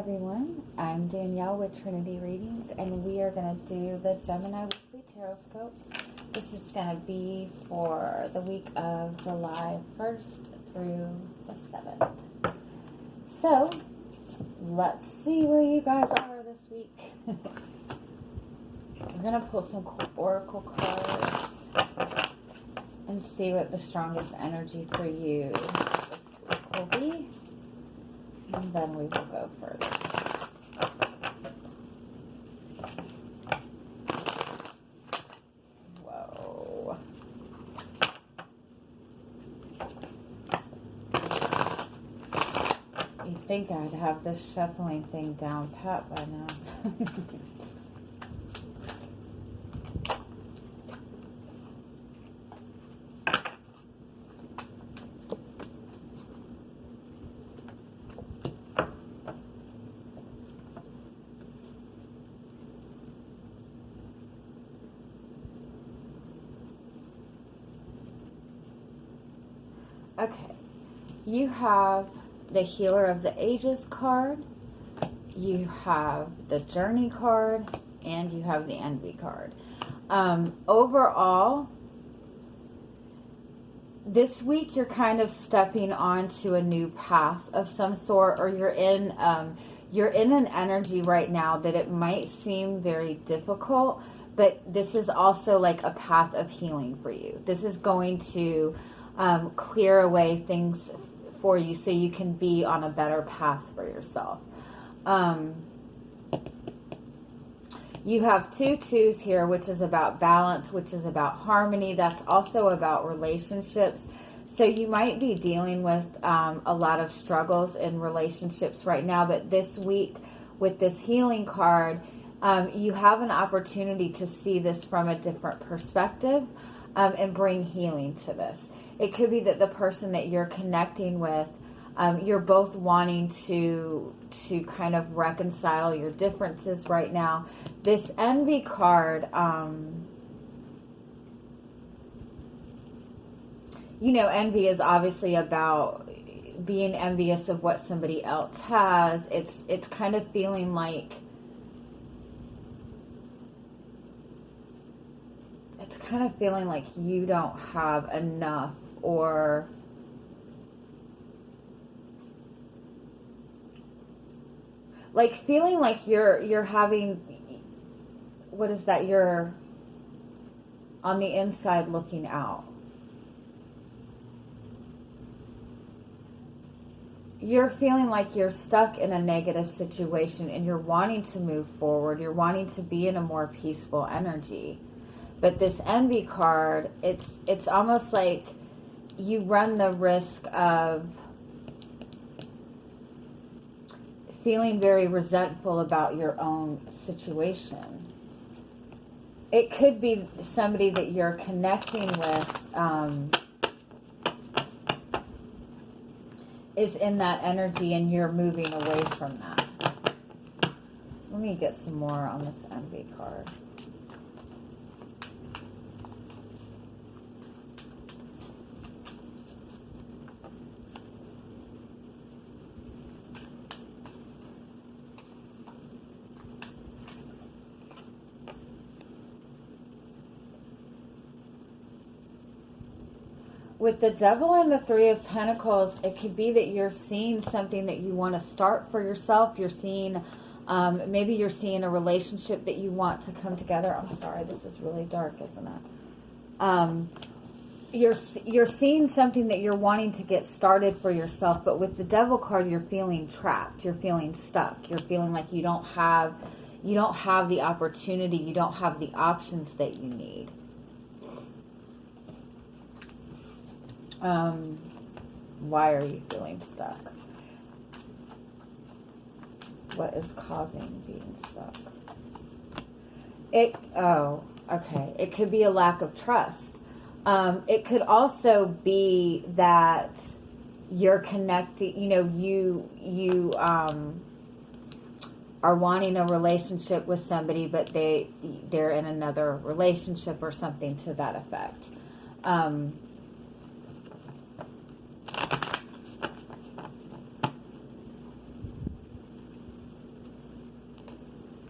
everyone. I'm Danielle with Trinity Readings, and we are going to do the Gemini Weekly Tarotscope. This is going to be for the week of July 1st through the 7th. So, let's see where you guys are this week. We're going to pull some oracle cards and see what the strongest energy for you this week will be. And then we will go further. Whoa. You'd think I'd have this shuffling thing down pat by now. Okay, you have the Healer of the Ages card, you have the Journey card, and you have the Envy card. Overall, this week you're kind of stepping onto a new path of some sort, or you're in an energy right now that it might seem very difficult, but this is also like a path of healing for you. This is going to clear away things for you so you can be on a better path for yourself. You have 2 twos here, which is about balance, which is about harmony. That's also about relationships. So you might be dealing with a lot of struggles in relationships right now, but this week with this healing card, you have an opportunity to see this from a different perspective and bring healing to this. It could be that the person that you're connecting with, you're both wanting to kind of reconcile your differences right now. This Envy card, envy is obviously about being envious of what somebody else has. It's kind of feeling like you don't have enough, or like feeling like you're having, what is that, you're on the inside looking out. You're feeling like you're stuck in a negative situation and you're wanting to move forward. You're wanting to be in a more peaceful energy. But this Envy card, it's almost like you run the risk of feeling very resentful about your own situation. It could be somebody that you're connecting with is in that energy and you're moving away from that. Let me get some more on this Envy card. With the Devil and the 3 of Pentacles, it could be that you're seeing something that you want to start for yourself. You're seeing, maybe you're seeing a relationship that you want to come together. I'm sorry, this is really dark, isn't it? You're seeing something that you're wanting to get started for yourself, but with the Devil card, you're feeling trapped. You're feeling stuck. You're feeling like you don't have the opportunity. You don't have the options that you need. Why are you feeling stuck? What is causing being stuck? Okay. It could be a lack of trust. It could also be that you're connecting, you are wanting a relationship with somebody, but they're in another relationship or something to that effect.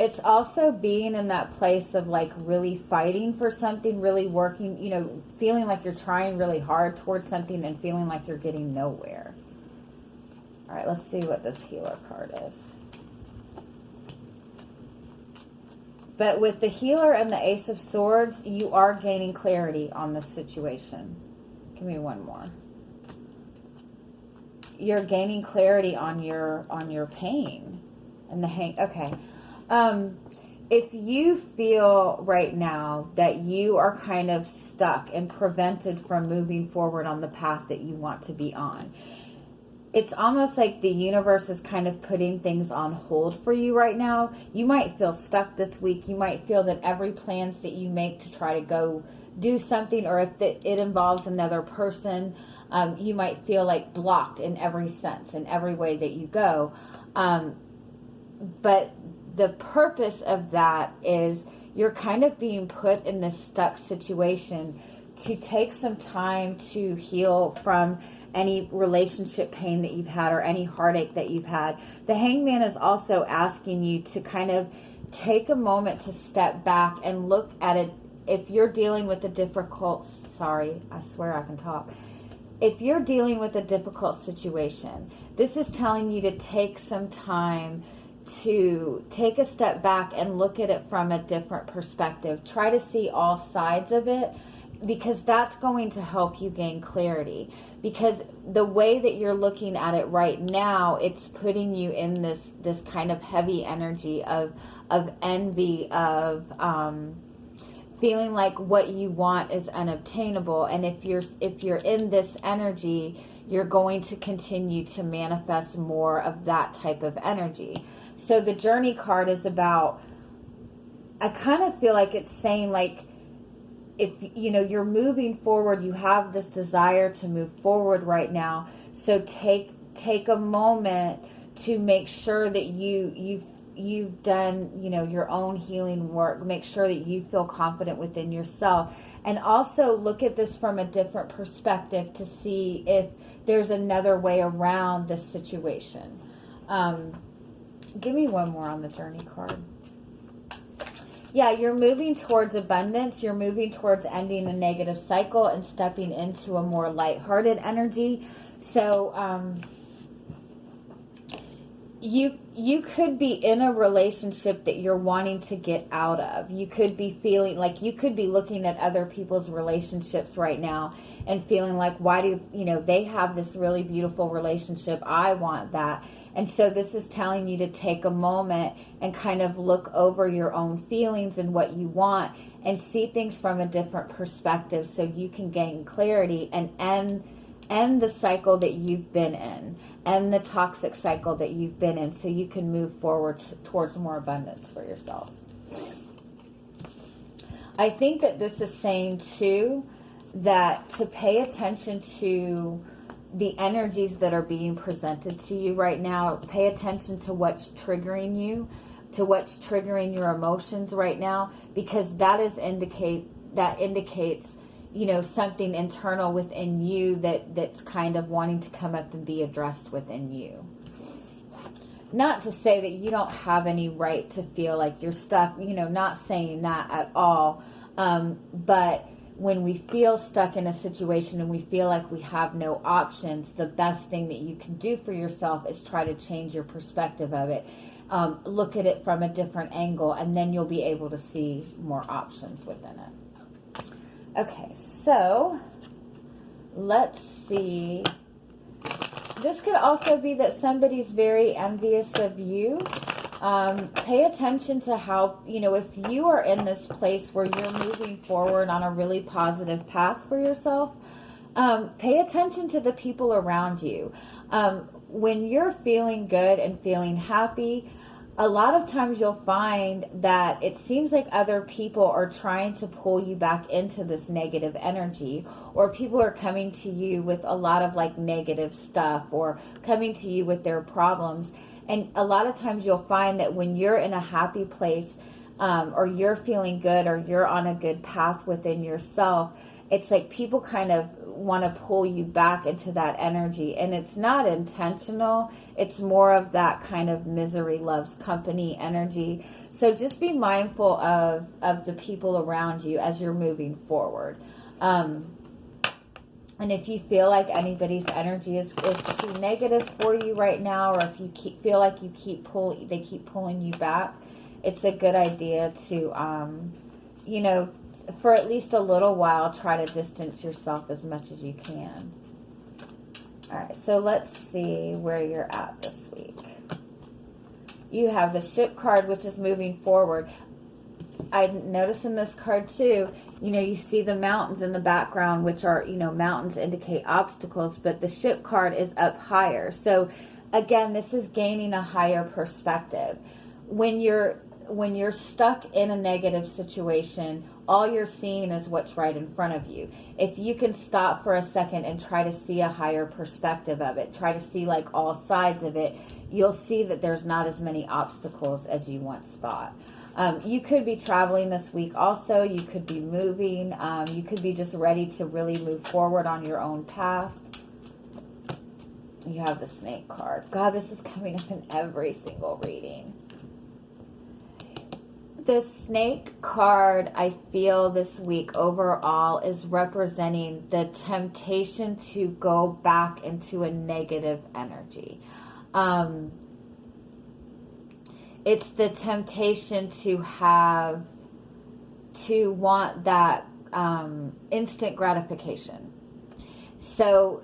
It's also being in that place of like really fighting for something, really working, you know, feeling like you're trying really hard towards something and feeling like you're getting nowhere. All right, let's see what this healer card is. But with the healer and the Ace of Swords, you are gaining clarity on this situation. Give me one more. You're gaining clarity on your pain and the okay. If you feel right now that you are kind of stuck and prevented from moving forward on the path that you want to be on, it's almost like the universe is kind of putting things on hold for you right now. You might feel stuck this week. You might feel that every plans that you make to try to go do something, or if it involves another person, you might feel like blocked in every sense, in every way that you go. But the purpose of that is you're kind of being put in this stuck situation to take some time to heal from any relationship pain that you've had or any heartache that you've had. The Hangman is also asking you to kind of take a moment to step back and look at it. If you're dealing with a difficult, sorry, I swear I can talk. If you're dealing with a difficult situation, this is telling you to take some time to take a step back and look at it from a different perspective. Try to see all sides of it, because that's going to help you gain clarity. Because the way that you're looking at it right now, it's putting you in this kind of heavy energy of envy, of feeling like what you want is unobtainable. And if you're in this energy, you're going to continue to manifest more of that type of energy. So the Journey card is about, I kind of feel like it's saying, like, if you know you're moving forward, you have this desire to move forward right now. So take a moment to make sure that you've done, you know, your own healing work. Make sure that you feel confident within yourself, and also look at this from a different perspective to see if there's another way around this situation. Give me one more on the Journey card. Yeah, you're moving towards abundance. You're moving towards ending a negative cycle and stepping into a more lighthearted energy. So you could be in a relationship that you're wanting to get out of. You could be feeling like, you could be looking at other people's relationships right now and feeling like, why do they have this really beautiful relationship? I want that. And so this is telling you to take a moment and kind of look over your own feelings and what you want and see things from a different perspective, so you can gain clarity and end the cycle that you've been in, and the toxic cycle that you've been in, so you can move forward towards more abundance for yourself. I think that this is saying too that to pay attention to the energies that are being presented to you right now. Pay attention to what's triggering you, to what's triggering your emotions right now, because that indicates something internal within you that's kind of wanting to come up and be addressed within you. Not to say that you don't have any right to feel like you're stuck, not saying that at all, but when we feel stuck in a situation and we feel like we have no options, the best thing that you can do for yourself is try to change your perspective of it. Look at it from a different angle, and then you'll be able to see more options within it. Okay, so let's see. This could also be that somebody's very envious of you. Pay attention to how, if you are in this place where you're moving forward on a really positive path for yourself, pay attention to the people around you. When you're feeling good and feeling happy, a lot of times you'll find that it seems like other people are trying to pull you back into this negative energy, or people are coming to you with a lot of like negative stuff, or coming to you with their problems. And a lot of times you'll find that when you're in a happy place, or you're feeling good, or you're on a good path within yourself, it's like people kind of want to pull you back into that energy, and it's not intentional. It's more of that kind of misery loves company energy. So just be mindful of the people around you as you're moving forward. And if you feel like anybody's energy is too negative for you right now, or if you feel like they keep pulling you back, it's a good idea to, for at least a little while, try to distance yourself as much as you can. All right, so let's see where you're at this week. You have the Ship card, which is moving forward. I noticed in this card too, you see the mountains in the background, which are, mountains indicate obstacles, but the Ship card is up higher. So again, this is gaining a higher perspective. When you're stuck in a negative situation, all you're seeing is what's right in front of you. If you can stop for a second and try to see a higher perspective of it, try to see like all sides of it, you'll see that there's not as many obstacles as you once thought. You could be traveling this week also. You could be moving. You could be just ready to really move forward on your own path. You have the Snake card. God, this is coming up in every single reading. The Snake card, I feel this week overall, is representing the temptation to go back into a negative energy. It's the temptation to want that instant gratification. So,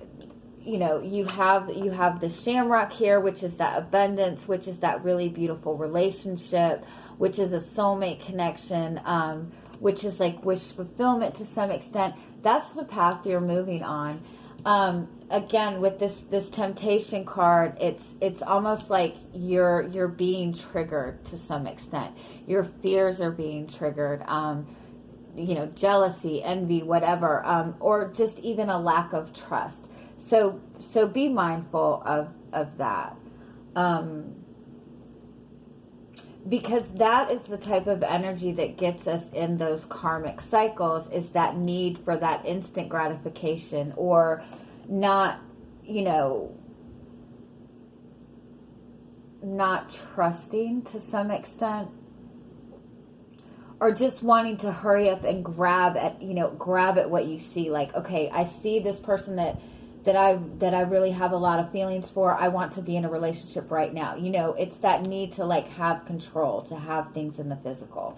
you have the Shamrock here, which is that abundance, which is that really beautiful relationship, which is a soulmate connection, which is like wish fulfillment to some extent. That's the path you're moving on. Again, with this temptation card, it's almost like you're being triggered to some extent. Your fears are being triggered. Jealousy, envy, whatever, or just even a lack of trust. So be mindful of that. Because that is the type of energy that gets us in those karmic cycles, is that need for that instant gratification, or not trusting to some extent, or just wanting to hurry up and grab at what you see. Like, okay, I see this person that I really have a lot of feelings for. I want to be in a relationship right now. It's that need to like have control, to have things in the physical.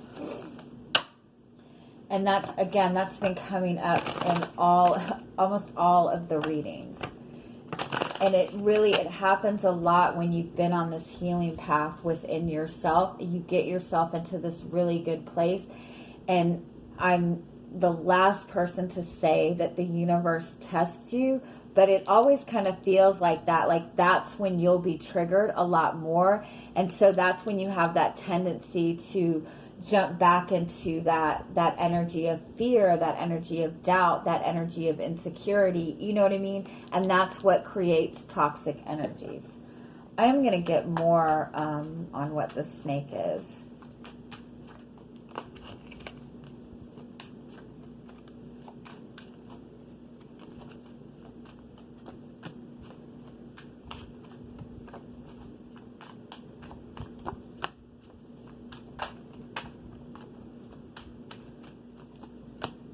And that's been coming up in almost all of the readings. And it happens a lot when you've been on this healing path within yourself. You get yourself into this really good place. And I'm the last person to say that the universe tests you, but it always kind of feels like that. Like that's when you'll be triggered a lot more. And so that's when you have that tendency to jump back into that energy of fear, that energy of doubt, that energy of insecurity. You know what I mean? And that's what creates toxic energies. I'm going to get more on what the snake is.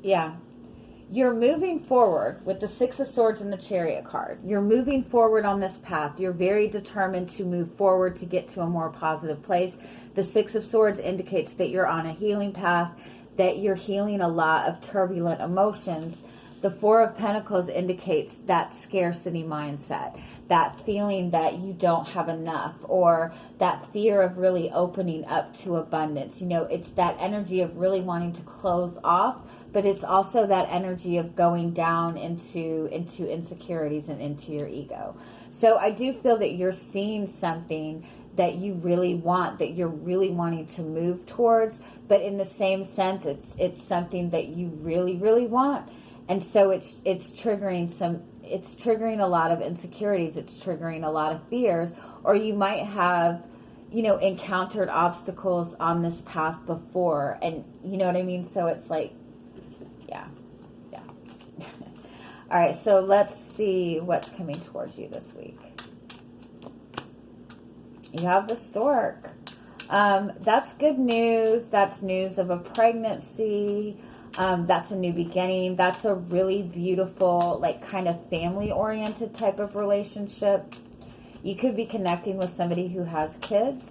Yeah, you're moving forward with the Six of Swords and the Chariot card. You're moving forward on this path. You're very determined to move forward to get to a more positive place. The Six of Swords indicates that you're on a healing path, that you're healing a lot of turbulent emotions. The Four of Pentacles indicates that scarcity mindset, that feeling that you don't have enough, or that fear of really opening up to abundance. It's that energy of really wanting to close off, but it's also that energy of going down into insecurities and into your ego. So I do feel that you're seeing something that you really want, that you're really wanting to move towards, but in the same sense, it's something that you really, really want. And so it's triggering a lot of insecurities. It's triggering a lot of fears, or you might have, encountered obstacles on this path before, and you know what I mean? So it's like, yeah. All right, so let's see what's coming towards you this week. You have the stork. That's good news. That's news of a pregnancy. That's a new beginning. That's a really beautiful, like kind of family-oriented type of relationship. You could be connecting with somebody who has kids.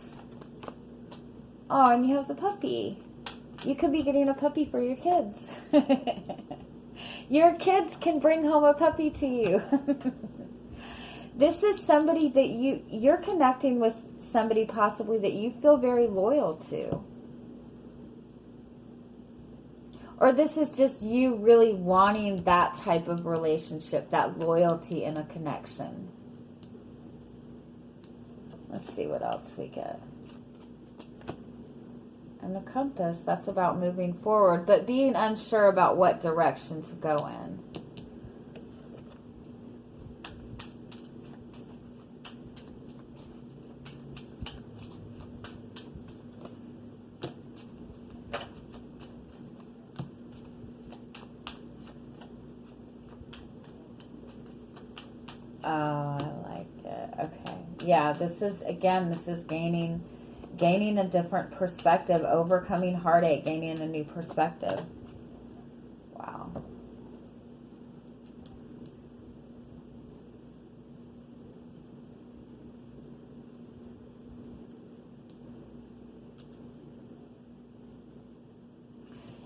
Oh, and you have the puppy. You could be getting a puppy for your kids. Your kids can bring home a puppy to you. This is somebody that you're connecting with, somebody possibly that you feel very loyal to. Or this is just you really wanting that type of relationship, that loyalty and a connection. Let's see what else we get. And the compass, that's about moving forward, but being unsure about what direction to go in. Oh, I like it. Okay. Yeah, this is gaining a different perspective, overcoming heartache, gaining a new perspective. Wow.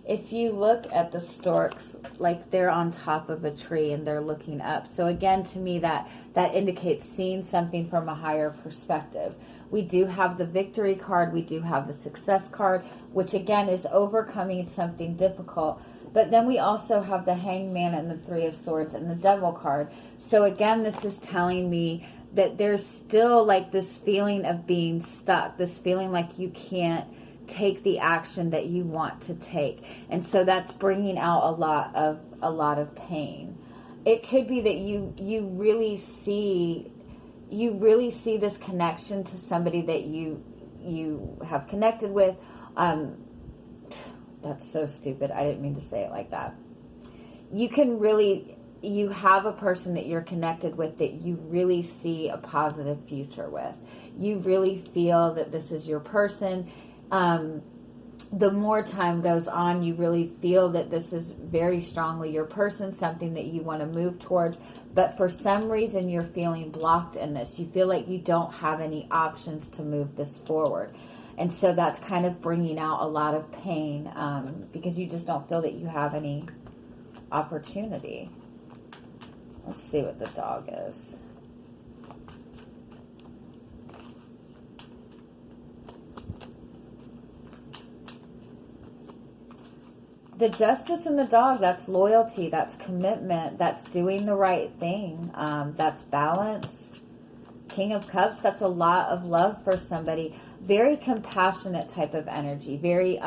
If you look at the storks, like they're on top of a tree and they're looking up. So again, to me, that indicates seeing something from a higher perspective. We do have the victory card. We do have the success card, which again is overcoming something difficult. But then we also have the hangman and the three of swords and the devil card. So again, this is telling me that there's still like this feeling of being stuck, this feeling like you can't take the action that you want to take. And so that's bringing out a lot of pain. It could be that you really see this connection to somebody that you have connected with. That's so stupid. I didn't mean to say it like that. You have a person that you're connected with that you really see a positive future with. You really feel that this is your person. The more time goes on, you really feel that this is very strongly your person, something that you want to move towards. But for some reason, you're feeling blocked in this. You feel like you don't have any options to move this forward. And so that's kind of bringing out a lot of pain because you just don't feel that you have any opportunity. Let's see what the dog is. The justice and the dog, that's loyalty, that's commitment, that's doing the right thing, that's balance. King of Cups, that's a lot of love for somebody. Very compassionate type of energy. Very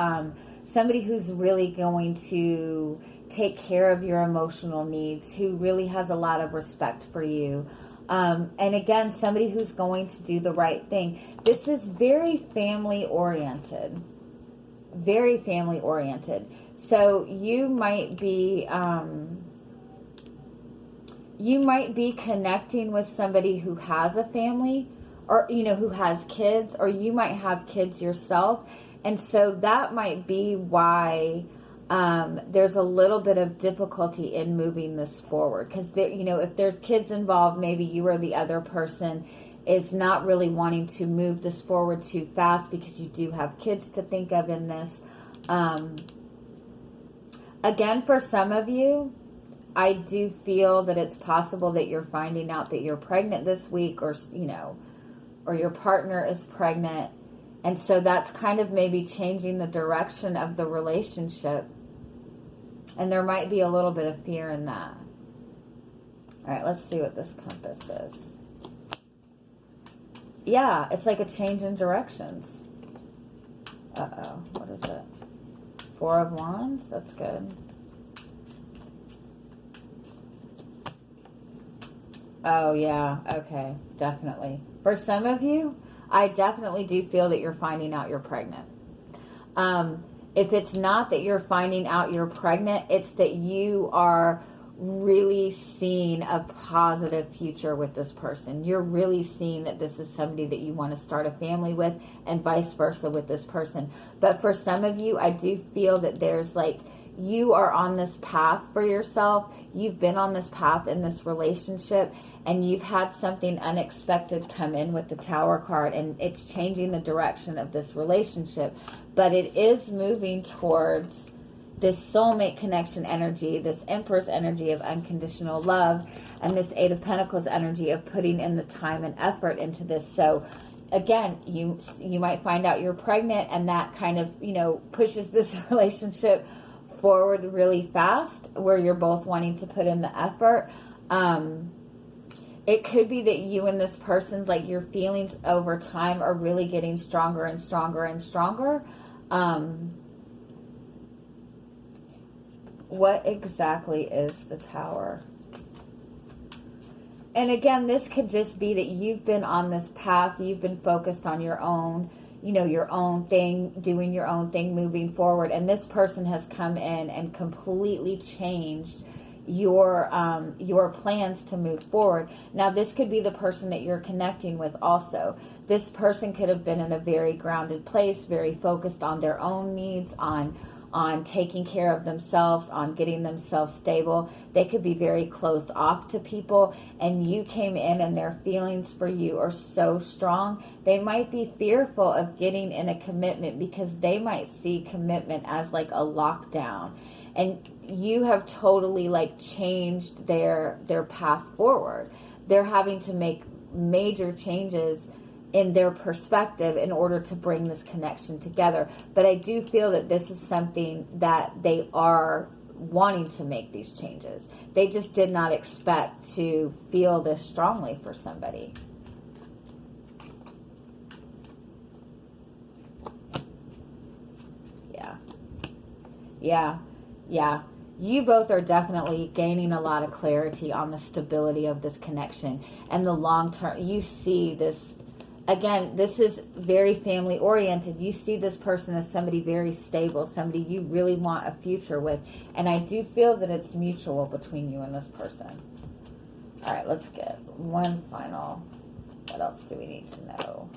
somebody who's really going to take care of your emotional needs, who really has a lot of respect for you. And again, somebody who's going to do the right thing. This is very family oriented. Very family oriented. So you might be connecting with somebody who has a family, or who has kids, or you might have kids yourself, and so that might be why there's a little bit of difficulty in moving this forward, because if there's kids involved, maybe you or the other person is not really wanting to move this forward too fast because you do have kids to think of in this. Again, for some of you, I do feel that it's possible that you're finding out that you're pregnant this week, or your partner is pregnant. And so that's kind of maybe changing the direction of the relationship. And there might be a little bit of fear in that. All right, let's see what this compass is. Yeah, it's like a change in directions. Uh-oh, what is it? Four of Wands, that's good. Oh yeah, okay, definitely. For some of you, I definitely do feel that you're finding out you're pregnant. If it's not that you're finding out you're pregnant, it's that you are really seeing a positive future with this person. You're really seeing that this is somebody that you want to start a family with, and vice versa with this person. But for some of you, I do feel that there's like, you are on this path for yourself. You've been on this path in this relationship, and you've had something unexpected come in with the Tower card, and it's changing the direction of this relationship. But it is moving towards this soulmate connection energy, this Empress energy of unconditional love, and this Eight of Pentacles energy of putting in the time and effort into this. So again, you might find out you're pregnant, and that kind of, you know, pushes this relationship forward really fast, where you're both wanting to put in the effort. It could be that you and this person's, like, your feelings over time are really getting stronger and stronger and stronger. What exactly is the Tower? And again, this could just be that you've been on this path, you've been focused on your own, you know, your own thing, doing your own thing, moving forward, and this person has come in and completely changed your plans to move forward. Now, this could be the person that you're connecting with also. This person could have been in a very grounded place, very focused on their own needs, on taking care of themselves, on getting themselves stable. They could be very closed off to people, and you came in and their feelings for you are so strong. They might be fearful of getting in a commitment because they might see commitment as like a lockdown. And you have totally like changed their path forward. They're having to make major changes in their perspective in order to bring this connection together. But I do feel that this is something that they are wanting to make these changes. They just did not expect to feel this strongly for somebody. Yeah. You both are definitely gaining a lot of clarity on the stability of this connection and the long term. You see this. Again, this is very family oriented. You see this person as somebody very stable, somebody you really want a future with. And I do feel that it's mutual between you and this person. All right, let's get one final. What else do we need to know?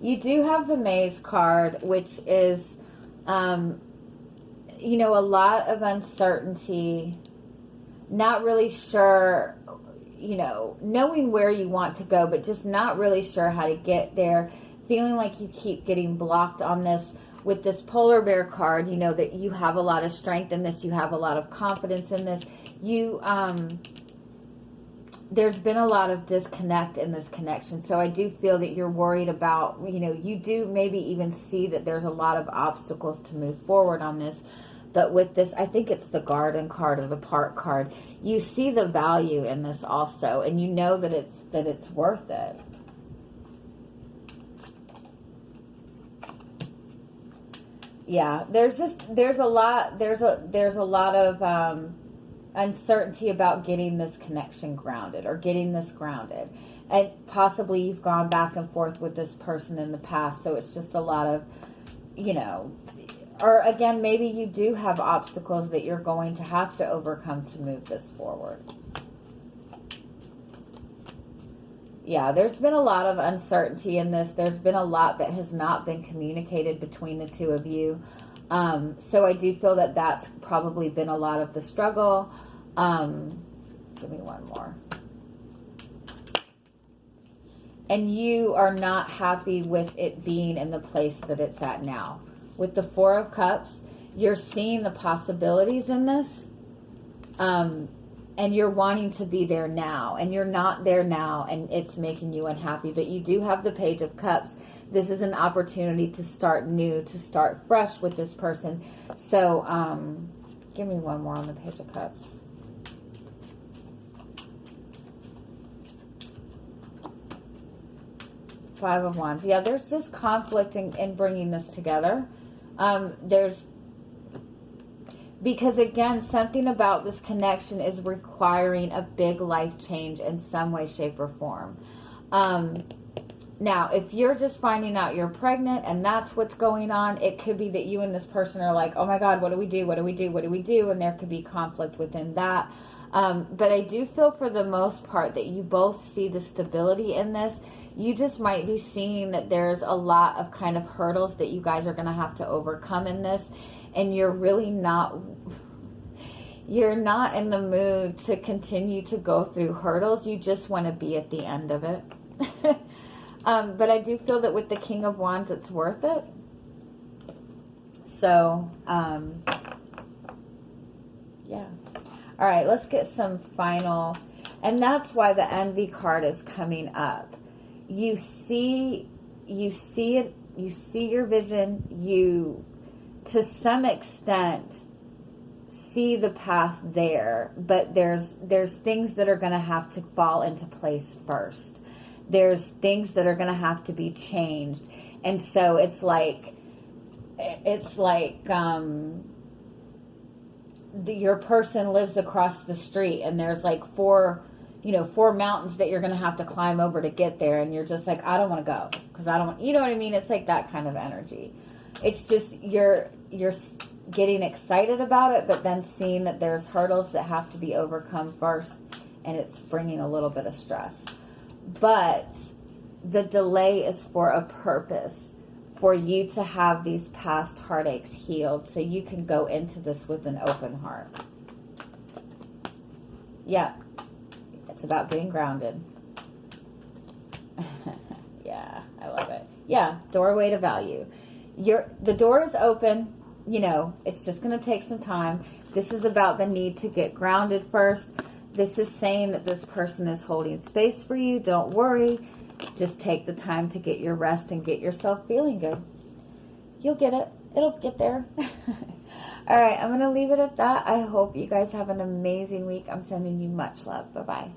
You do have the Maze card, which is, you know, a lot of uncertainty, not really sure, you know, knowing where you want to go, but just not really sure how to get there, feeling like you keep getting blocked on this. With this Polar Bear card, you know that you have a lot of strength in this, you have a lot of confidence in this. You, there's been a lot of disconnect in this connection. So I do feel that you're worried about, you know, you do maybe even see that there's a lot of obstacles to move forward on this. But with this, I think it's the Garden card or the Park card. You see the value in this also, and you know that it's worth it. Yeah, there's a lot of uncertainty about getting this connection grounded or getting this grounded. And possibly you've gone back and forth with this person in the past, so it's just a lot of, you know, or again, maybe you do have obstacles that you're going to have to overcome to move this forward. Yeah, there's been a lot of uncertainty in this. There's been a lot that has not been communicated between the two of you. So I do feel that that's probably been a lot of the struggle. Give me one more. And you are not happy with it being in the place that it's at now. With the Four of Cups, you're seeing the possibilities in this. And you're wanting to be there now. And you're not there now, and it's making you unhappy. But you do have the Page of Cups. This is an opportunity to start new, to start fresh with this person. So, give me one more on the Page of Cups. Five of Wands. Yeah, there's just conflict in bringing this together. Because again, something about this connection is requiring a big life change in some way, shape, or form. Now, if you're just finding out you're pregnant and that's what's going on, it could be that you and this person are like, oh my God, what do we do? What do we do? What do we do? And there could be conflict within that. But I do feel for the most part that you both see the stability in this. You just might be seeing that there's a lot of kind of hurdles that you guys are going to have to overcome in this. And you're really not... You're not in the mood to continue to go through hurdles. You just want to be at the end of it. But I do feel that with the King of Wands, it's worth it. So, yeah. All right, let's get some final. And that's why the Envy card is coming up. You see it. You see your vision. You, to some extent, see the path there, but there's things that are going to have to fall into place first. There's things that are going to have to be changed. And so it's like your person lives across the street and there's like four mountains that you're going to have to climb over to get there. And you're just like, I don't want to go because I don't want, you know what I mean? It's like that kind of energy. It's just, you're getting excited about it, but then seeing that there's hurdles that have to be overcome first, and it's bringing a little bit of stress. But the delay is for a purpose, for you to have these past heartaches healed so you can go into this with an open heart. Yeah, it's about being grounded. Yeah, I love it. Yeah, doorway to value. The door is open. You know, it's just going to take some time. This is about the need to get grounded first. This is saying that this person is holding space for you. Don't worry. Just take the time to get your rest and get yourself feeling good. You'll get it. It'll get there. All right, I'm going to leave it at that. I hope you guys have an amazing week. I'm sending you much love. Bye-bye.